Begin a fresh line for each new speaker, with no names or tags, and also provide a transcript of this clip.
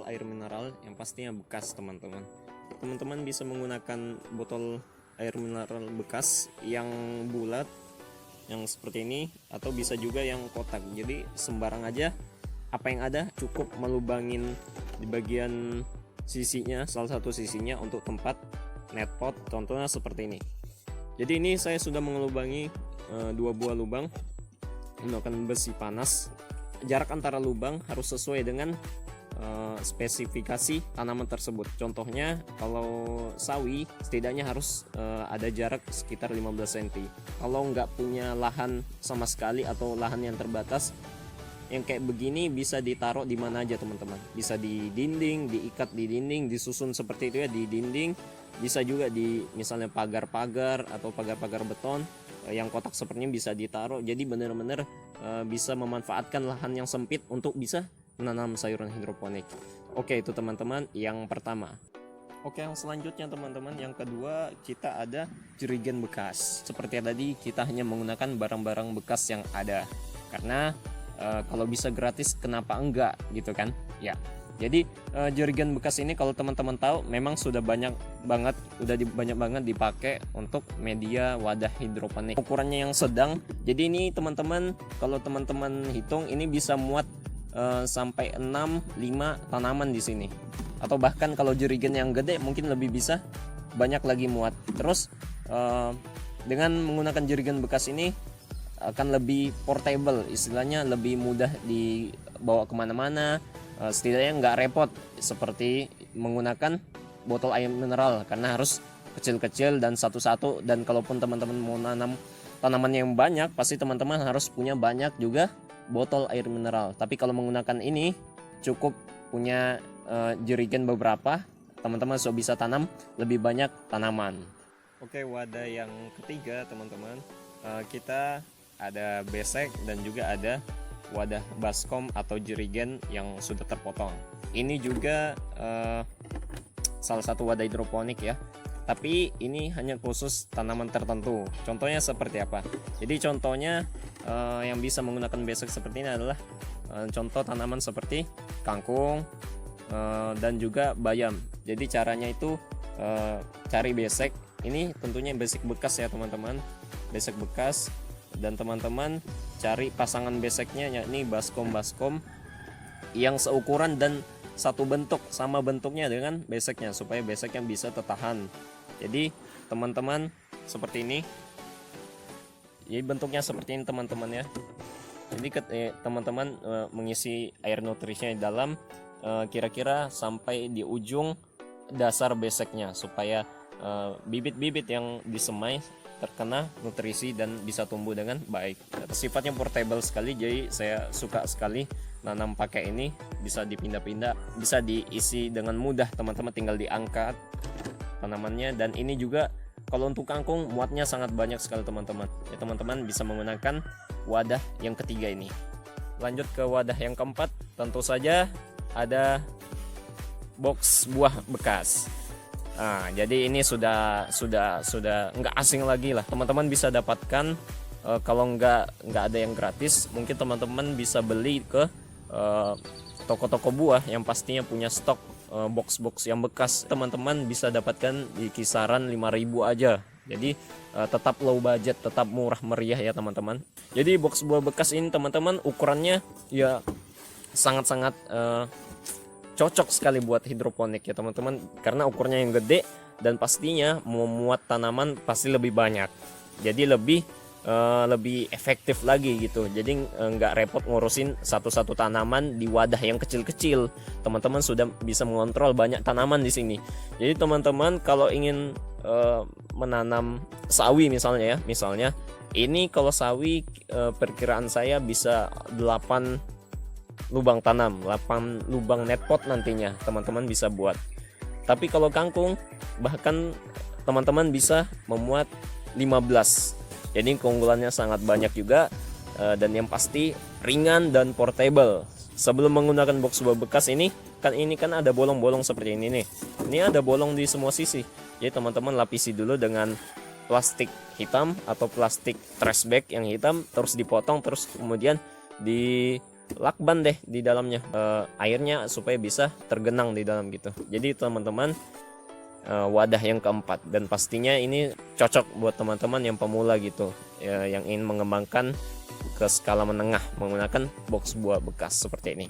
botol air mineral yang pastinya bekas, teman-teman. Teman-teman bisa menggunakan botol air mineral bekas yang bulat yang seperti ini, atau bisa juga yang kotak. Jadi sembarang aja apa yang ada, cukup melubangin di bagian sisinya, salah satu sisinya untuk tempat netpot, contohnya seperti ini. Jadi ini saya sudah mengelubangi 2 buah lubang menggunakan besi panas. Jarak antara lubang harus sesuai dengan spesifikasi tanaman tersebut. Contohnya kalau sawi setidaknya harus ada jarak sekitar 15 cm. Kalau nggak punya lahan sama sekali atau lahan yang terbatas, yang kayak begini bisa ditaruh di mana aja, teman-teman. Bisa di dinding, diikat di dinding, disusun seperti itu ya di dinding. Bisa juga di misalnya pagar-pagar atau pagar-pagar beton yang kotak seperti ini bisa ditaruh. Jadi benar-benar bisa memanfaatkan lahan yang sempit untuk bisa menanam sayuran hidroponik. Oke, itu teman-teman yang pertama. Oke, yang selanjutnya teman-teman, yang kedua kita ada jerigen bekas. Seperti tadi, kita hanya menggunakan barang-barang bekas yang ada, karena kalau bisa gratis kenapa enggak gitu kan ya. Jadi jerigen bekas ini kalau teman-teman tahu memang sudah banyak banget dipakai untuk media wadah hidroponik. Ukurannya yang sedang. Jadi ini teman-teman, kalau teman-teman hitung ini bisa muat sampai 6-5 tanaman di sini. Atau bahkan kalau jerigen yang gede mungkin lebih bisa banyak lagi muat. Terus dengan menggunakan jerigen bekas ini akan lebih portable, istilahnya lebih mudah dibawa kemana-mana. Setidaknya nggak repot seperti menggunakan botol air mineral, karena harus kecil-kecil dan satu-satu. Dan kalaupun teman-teman mau nanam tanaman yang banyak, pasti teman-teman harus punya banyak juga botol air mineral. Tapi kalau menggunakan ini cukup punya jerigen beberapa, teman-teman sudah bisa tanam lebih banyak tanaman. Oke, wadah yang ketiga teman-teman, kita ada besek dan juga ada wadah baskom atau jerigen yang sudah terpotong. Ini juga salah satu wadah hidroponik ya, tapi ini hanya khusus tanaman tertentu. Contohnya seperti apa? Jadi contohnya yang bisa menggunakan besek seperti ini adalah contoh tanaman seperti kangkung dan juga bayam. Jadi caranya itu cari besek. Ini tentunya besek bekas ya teman-teman, besek bekas. Dan teman-teman cari pasangan beseknya, yakni baskom yang seukuran dan satu bentuk, sama bentuknya dengan beseknya, supaya beseknya bisa tertahan. Jadi teman-teman seperti ini. Jadi bentuknya seperti ini teman-teman ya. Jadi teman-teman mengisi air nutrisinya di dalam, kira-kira sampai di ujung dasar beseknya, supaya bibit-bibit yang disemai terkena nutrisi dan bisa tumbuh dengan baik. Sifatnya portable sekali, jadi saya suka sekali nanam pakai ini. Bisa dipindah-pindah, bisa diisi dengan mudah, teman-teman tinggal diangkat tanamannya. Dan ini juga kalau untuk kangkung muatnya sangat banyak sekali teman-teman. Ya, teman-teman bisa menggunakan wadah yang ketiga ini. Lanjut ke wadah yang keempat, tentu saja ada box buah bekas. Nah, jadi ini sudah nggak asing lagi lah. Teman-teman bisa dapatkan kalau nggak ada yang gratis, mungkin teman-teman bisa beli ke toko-toko buah yang pastinya punya stok box-box yang bekas. Teman-teman bisa dapatkan di kisaran 5.000 aja. Jadi tetap low budget, tetap murah meriah ya teman-teman. Jadi box buah bekas ini teman-teman ukurannya ya sangat-sangat cocok sekali buat hidroponik ya teman-teman, karena ukurnya yang gede dan pastinya memuat tanaman pasti lebih banyak. Jadi lebih efektif lagi gitu. Jadi nggak repot ngurusin satu-satu tanaman di wadah yang kecil-kecil. Teman-teman sudah bisa mengontrol banyak tanaman di sini. Jadi teman-teman kalau ingin menanam sawi misalnya ini kalau sawi perkiraan saya bisa 8 lubang tanam, 8 lubang netpot nantinya teman-teman bisa buat. Tapi kalau kangkung bahkan teman-teman bisa memuat 15. Jadi keunggulannya sangat banyak juga, dan yang pasti ringan dan portable. Sebelum menggunakan box buah bekas ini kan ada bolong-bolong seperti ini nih. Ini ada bolong di semua sisi. Jadi teman-teman lapisi dulu dengan plastik hitam atau plastik trash bag yang hitam, terus dipotong, terus kemudian lakban deh di dalamnya, airnya supaya bisa tergenang di dalam gitu. Jadi teman-teman, wadah yang keempat, dan pastinya ini cocok buat teman-teman yang pemula gitu ya, yang ingin mengembangkan ke skala menengah menggunakan box buah bekas seperti ini.